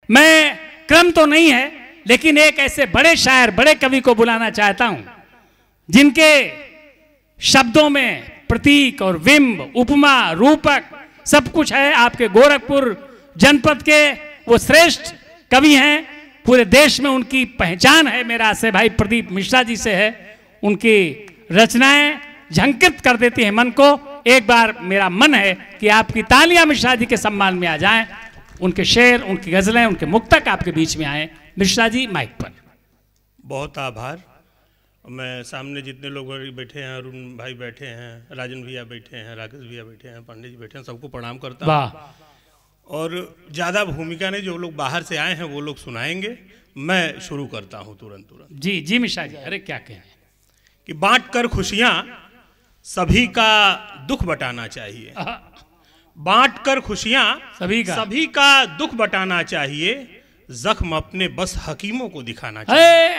मैं क्रम तो नहीं है, लेकिन एक ऐसे बड़े शायर, बड़े कवि को बुलाना चाहता हूं जिनके शब्दों में प्रतीक और बिंब, उपमा, रूपक सब कुछ है। आपके गोरखपुर जनपद के वो श्रेष्ठ कवि हैं, पूरे देश में उनकी पहचान है। मेरा से भाई प्रदीप मिश्रा जी से है। उनकी रचनाएं झंकृत कर देती हैं मन को। एक बार मेरा मन है कि आपकी तालियां मिश्रा जी के सम्मान में आ जाएं, उनके शेर, उनकी गजलें, उनके मुक्तक आपके बीच में आए। मिश्रा जी, माइक पर। बहुत आभार। मैं सामने जितने लोग बैठे हैं, अरुण भाई बैठे हैं, राजन भैया बैठे हैं, राकेश भैया बैठे हैं, पांडे जी बैठे हैं, सबको प्रणाम करता हूँ। वाह। और ज़्यादा भूमिका नहीं, जो लोग बाहर से आए हैं वो लोग सुनाएंगे। मैं शुरू करता हूँ तुरंत। जी जी मिश्रा जी, अरे क्या कहें कि बांट कर खुशियाँ सभी का दुख बटाना चाहिए। बांट कर खुशियाँ सभी का दुख बटाना चाहिए। जख्म अपने बस हकीमों को दिखाना चाहिए।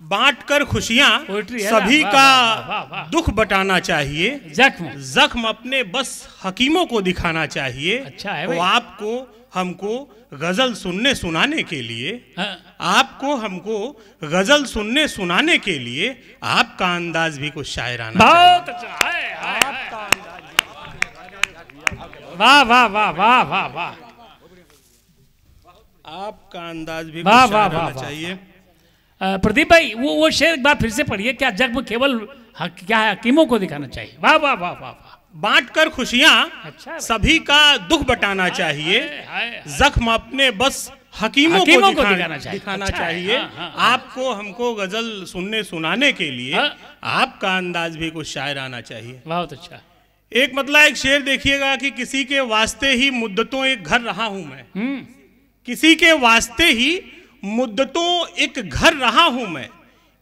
बांट कर खुशियाँ सभी का दुख बटाना चाहिए। जख्म अपने बस हकीमों को दिखाना चाहिए। अच्छा है तो आपको हमको गजल सुनने सुनाने के लिए, आपको हमको गजल सुनने सुनाने के लिए आपका अंदाज भी कुछ शायराना बहुत अच्छा है। वाह वाह वाह वाह वाह वाह, आपका अंदाज भी कुछ शायराना चाहिए। प्रदीप भाई, वो शेर एक बार फिर से पढ़िए। क्या जख्म केवल क्या है, हकीमों को दिखाना चाहिए? वाह वाह वाह वाह वाह। बांट कर खुशियाँ सभी का दुख बटाना चाहिए। जख्म अपने बस हकीमों को दिखाना चाहिए। आपको हमको गजल सुनने सुनाने के लिए आपका अंदाज भी कुछ शायराना चाहिए। बहुत अच्छा। एक मतलब एक शेर देखिएगा कि किसी के वास्ते ही मुद्दतों एक घर रहा हूं मैं। किसी के वास्ते ही मुद्दतों एक घर रहा हूं मैं।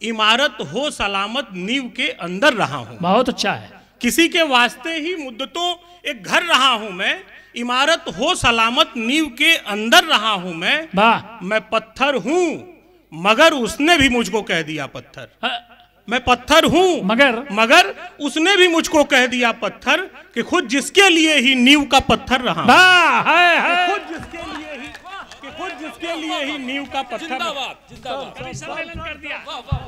इमारत हो सलामत नींव के अंदर रहा हूं। बहुत अच्छा है। किसी के वास्ते ही मुद्दतों एक घर रहा हूं मैं। इमारत हो सलामत नींव के अंदर रहा हूं मैं पत्थर हूं मगर उसने भी मुझको कह दिया पत्थर। मैं पत्थर हूं मगर उसने भी मुझको कह दिया पत्थर, कि खुद जिसके लिए ही नींव का पत्थर रहा। खुद जिसके लिए ही नींव का पत्थर।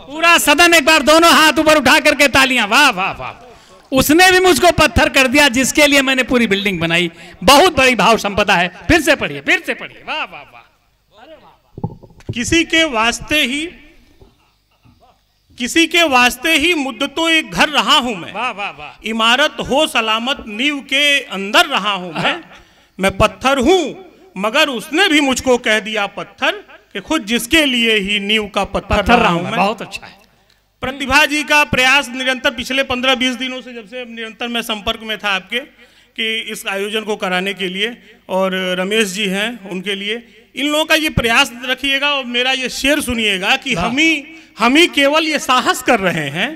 पूरा सदन एक बार दोनों हाथ ऊपर उठा करके तालियां। वाह वाह वाह। उसने भी मुझको पत्थर कर दिया जिसके लिए मैंने पूरी बिल्डिंग बनाई। बहुत बड़ी भाव संपदा है। फिर से पढ़िए, फिर से पढ़िए। वाह वाह वाह। किसी के वास्ते ही मुद्दतों एक घर रहा हूं मैं। वाह वाह वाह। इमारत हो सलामत नींव के अंदर रहा हूं मैं पत्थर हूं मगर उसने भी मुझको कह दिया पत्थर, कि खुद जिसके लिए ही नींव का पत्थर रहा हूं मैं। बहुत अच्छा है। प्रतिभा जी का प्रयास निरंतर पिछले 15-20 दिनों से, जब से निरंतर मैं संपर्क में था आपके, कि इस आयोजन को कराने के लिए, और रमेश जी हैं उनके लिए, इन लोगों का ये प्रयास रखिएगा। और मेरा ये शेर सुनिएगा कि हम ही केवल ये साहस कर रहे हैं।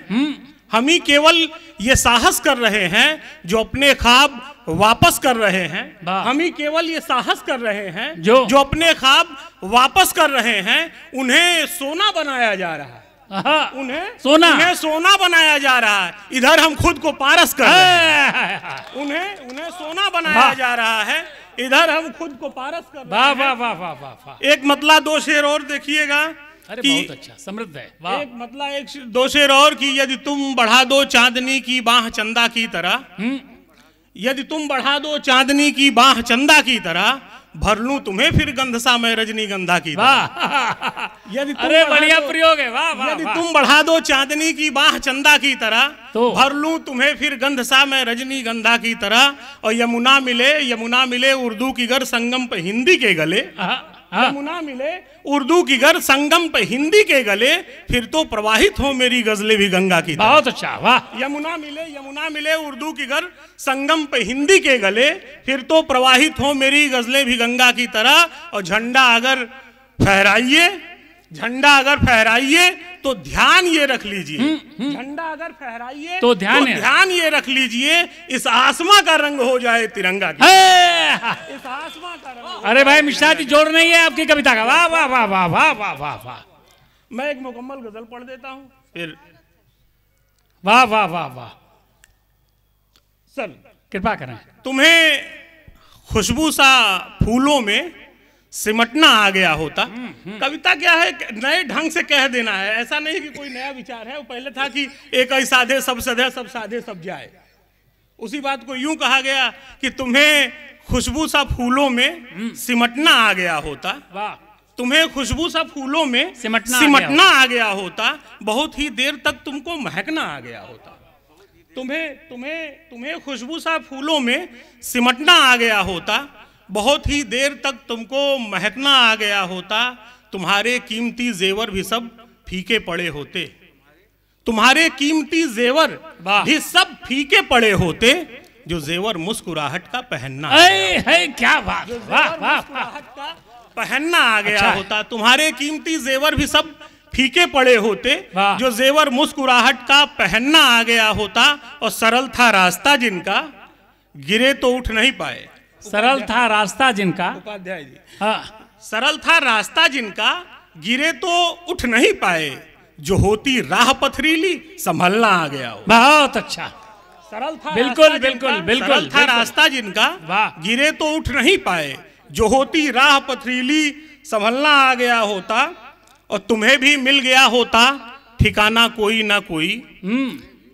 हम ही केवल ये साहस कर रहे हैं जो अपने ख्वाब वापस कर रहे हैं। हम ही केवल ये साहस कर रहे हैं जो अपने ख्वाब वापस कर रहे हैं। उन्हें सोना बनाया जा रहा है। उन्हें सोना बनाया जा रहा है। इधर हम खुद को पारस कर रहे हैं। उन्हें सोना बनाया जा रहा है, इधर हम खुद को पारस कर रहे हैं। वाह वाह वाह वाह। एक मतलब दो शेर और देखिएगा। अरे बहुत अच्छा, समृद्ध है। वाह। एक मतलब एक दो शेर और की, यदि तुम बढ़ा दो चांदनी की बाह चंदा की तरह, यदि तुम बढ़ा दो चांदनी की बाह चंदा की तरह, भर लूं तुम्हें फिर गंधसा में रजनीगंधा की तरह। यदि अरे बढ़िया प्रयोग है। वाह वाह। यदि तुम बढ़ा दो चांदनी की बाह चंदा की तरह, तो भर लूं तुम्हें फिर गंधसा में रजनीगंधा की तरह। और यमुना मिले उर्दू की गर संगम पे हिंदी के गले। यमुना मिले उर्दू की गर संगम पे हिंदी के गले, फिर तो प्रवाहित हो मेरी गजलें भी गंगा की तरह। बहुत अच्छा। वाह। यमुना मिले उर्दू की गर संगम पे हिंदी के गले, फिर तो प्रवाहित हो मेरी गजलें भी गंगा की तरह। और झंडा अगर फहराइए तो ध्यान ये रख लीजिए। झंडा अगर फहराइए तो ध्यान ये रख लीजिए, इस आसमां का रंग हो जाए तिरंगा की। इस आसमां का रंग। अरे भाई मिश्रा जी, जोड़ नहीं है आपकी कविता का। वाह वाह वाह वाह वाह वाह वाह वाह। मैं एक मुकम्मल गजल पढ़ देता हूं फिर। वाह वाह वाह वाह। सर कृपा करें। तुम्हें खुशबू सा फूलों में सिमटना आ गया होता। कविता क्या है, नए ढंग से कह देना है, ऐसा नहीं कि कोई नया विचार है। वो पहले था कि एक ही साधे सब सधे, सब साधे सब जाए। उसी बात को यूं कहा गया कि तुम्हें खुशबू सा फूलों में सिमटना आ गया होता। वाह। तुम्हें खुशबू सा फूलों में सिमटना आ गया होता, बहुत ही देर तक तुमको महकना आ गया होता। तुम्हें खुशबू सा फूलों में सिमटना आ गया होता, बहुत ही देर तक तुमको महकना आ गया होता। तुम्हारे कीमती जेवर भी सब फीके पड़े होते, तुम्हारे कीमती जेवर भी सब फीके पड़े होते, जो जेवर मुस्कुराहट का पहनना है। क्या बात, वाह वाह, पहनना आ गया होता। तुम्हारे कीमती जेवर भी सब फीके पड़े होते, जो जेवर मुस्कुराहट का पहनना आ गया होता। और सरल था रास्ता जिनका, गिरे तो उठ नहीं पाए। सरल था रास्ता जिनका, उपाध्याय जी। सरल था रास्ता जिनका, गिरे तो उठ नहीं पाए, जो होती राह पथरीली संभलना आ गया हो। बहुत अच्छा। सरल था, बिल्कुल बिल्कुल बिल्कुल। सरल था रास्ता जिनका, गिरे तो उठ नहीं पाए, जो होती राह पथरीली संभलना आ गया होता। और तुम्हें भी मिल गया होता ठिकाना कोई ना कोई,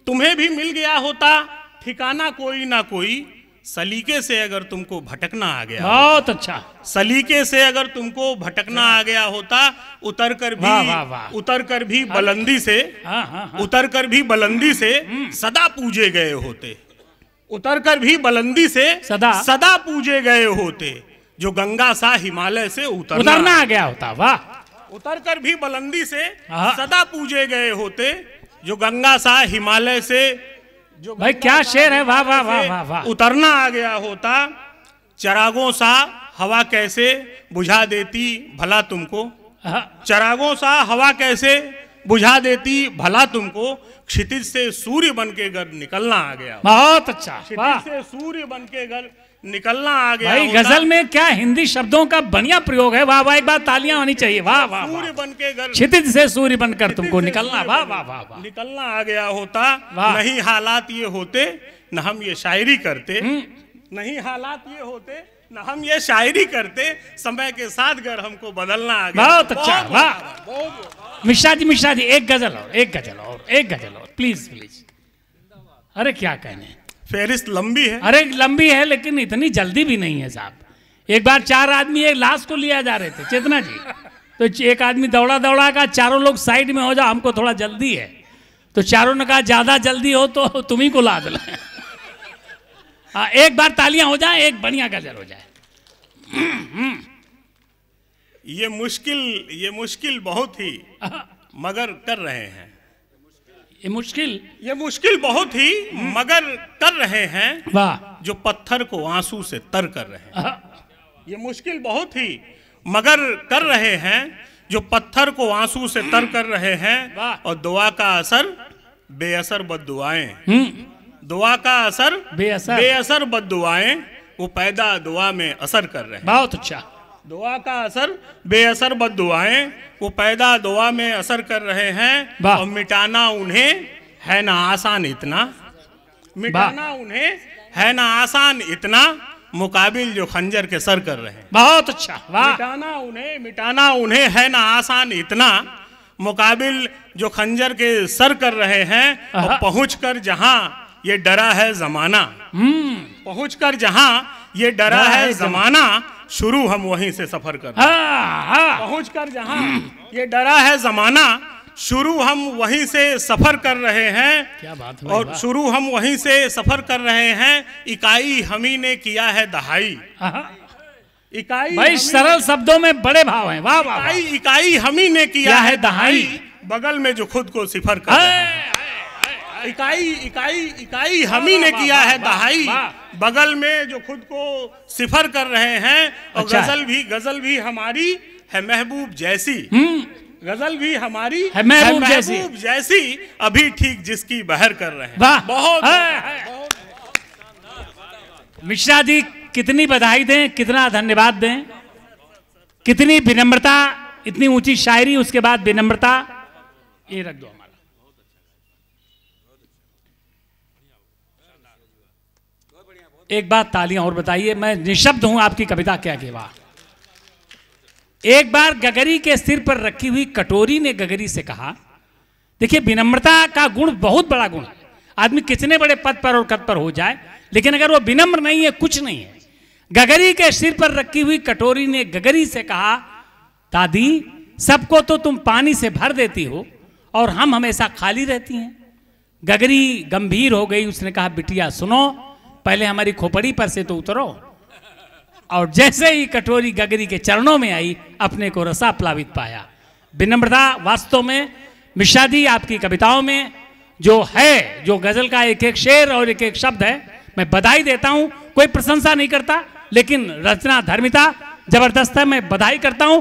तुम्हें भी मिल गया होता ठिकाना कोई ना कोई। सलीके से अगर तुमको भटकना आ गया, बहुत अच्छा। सलीके से अगर तुमको भटकना आ गया होता, उतर कर भी बुलंदी से, उतर कर भी बुलंदी से सदा पूजे गए होते। उतर कर भी बुलंदी से सदा पूजे गए होते, जो गंगा सा हिमालय से उतरना आ गया होता। वाह। उतर कर भी बुलंदी से सदा पूजे गए होते, जो गंगा सा हिमालय से, जो भाई क्या शेर है, वाह वाह वाह वाह वाह। उतरना आ गया होता। चरागों सा हवा कैसे बुझा देती भला तुमको, चरागों सा हवा कैसे बुझा देती भला तुमको। क्षितिज से सूर्य बन के घर निकलना आ गया। बहुत अच्छा। क्षितिज से सूर्य बन के घर निकलना आ गया। भाई गजल में क्या हिंदी शब्दों का बढ़िया प्रयोग है। वाह वाह, एक बार तालियां होनी चाहिए। वाह वाह। सूर्य बन के घर, क्षितिज से सूर्य बनकर तुमको निकलना, वाह वाह वाह, निकलना आ गया होता। नहीं हालात ये होते न हम ये शायरी करते, नहीं हालात ये होते न हम ये शायरी करते, समय के साथ घर हमको बदलना आ गया। बहुत अच्छा। वाह मिश्रा जी, एक गजल और, एक गजल और, एक गजल और, प्लीज प्लीज। अरे क्या कहने, फेरिस्त लंबी है। अरे लंबी है, लेकिन इतनी जल्दी भी नहीं है साहब। एक बार 4 आदमी एक लाश को लिया जा रहे थे, चेतना जी, तो एक आदमी दौड़ा का, चारों लोग साइड में हो जाओ, हमको थोड़ा जल्दी है। तो चारों ने कहा ज्यादा जल्दी हो तो तुम्ही को लाद लें। एक बार तालियां हो जाए, एक बढ़िया गजल हो जाए। ये मुश्किल बहुत ही, मगर कर रहे हैं। ये मुश्किल बहुत ही मगर कर रहे हैं, वाह। जो पत्थर को आंसू से तर कर रहे हैं। ये मुश्किल बहुत ही मगर कर रहे हैं, जो पत्थर को आंसू से तर कर रहे हैं। और दुआ का असर बेअसर बद्दुआएं, दुआ का असर बेअसर बद्दुआएं, वो पैदा दुआ में असर कर रहे हैं। बहुत अच्छा। दुआ का असर बेअसर बद्दुआएं, वो पैदा दुआ में असर कर रहे हैं। और मिटाना उन्हें है ना आसान इतना, मिटाना उन्हें है ना आसान इतना, मुकाबिल जो खंजर के सर कर रहे हैं। बहुत अच्छा। वाह। मिटाना उन्हें है ना आसान इतना, मुकाबिल जो खंजर के सर कर रहे हैं। और पहुंचकर जहां ये डरा है जमाना, पहुंचकर जहां ये डरा है जमाना, शुरू हम वहीं से सफर कर रहे हैं। पहुंचकर जहां ये डरा है जमाना, शुरू हम वहीं से सफर कर रहे हैं। क्या बात है। और शुरू हम वहीं से सफर कर रहे हैं। इकाई हमी ने किया है दहाई, इकाई भाई सरल शब्दों में बड़े भाव हैं। वाह वाह। इकाई हमी ने किया है दहाई, बगल में जो खुद को सिफर कर रहे हैं। इकाई हमी ने किया है दहाई, बगल में जो खुद को सिफर कर रहे हैं। और गजल भी हमारी है महबूब जैसी, गजल भी हमारी है महबूब जैसी, अभी ठीक जिसकी बहर कर रहे हैं। वाह। बहुत मिश्रा जी, कितनी बधाई दें, कितना धन्यवाद दें, कितनी विनम्रता, इतनी ऊंची शायरी, उसके बाद विनम्रता। ये रख दो हमारा। एक बात तालियां और बताइए, मैं निशब्द हूं आपकी कविता क्या केवा। एक बार गगरी के सिर पर रखी हुई कटोरी ने गगरी से कहा, देखिए विनम्रता का गुण बहुत बड़ा गुण है। आदमी कितने बड़े पद पर और कद पर हो जाए, लेकिन अगर वो विनम्र नहीं है, कुछ नहीं है। गगरी के सिर पर रखी हुई कटोरी ने गगरी से कहा, दादी सबको तो तुम पानी से भर देती हो और हम हमेशा खाली रहती हैं। गगरी गंभीर हो गई, उसने कहा, बिटिया सुनो, पहले हमारी खोपड़ी पर से तो उतरो। और जैसे ही कटोरी गगरी के चरणों में आई, अपने को रसा प्लावित पाया। विनम्रता वास्तव में मिश्रा जी आपकी कविताओं में जो है, जो गजल का एक एक शेर और एक एक शब्द है, मैं बधाई देता हूं। कोई प्रशंसा नहीं करता, लेकिन रचना धर्मिता जबरदस्त है, मैं बधाई करता हूं।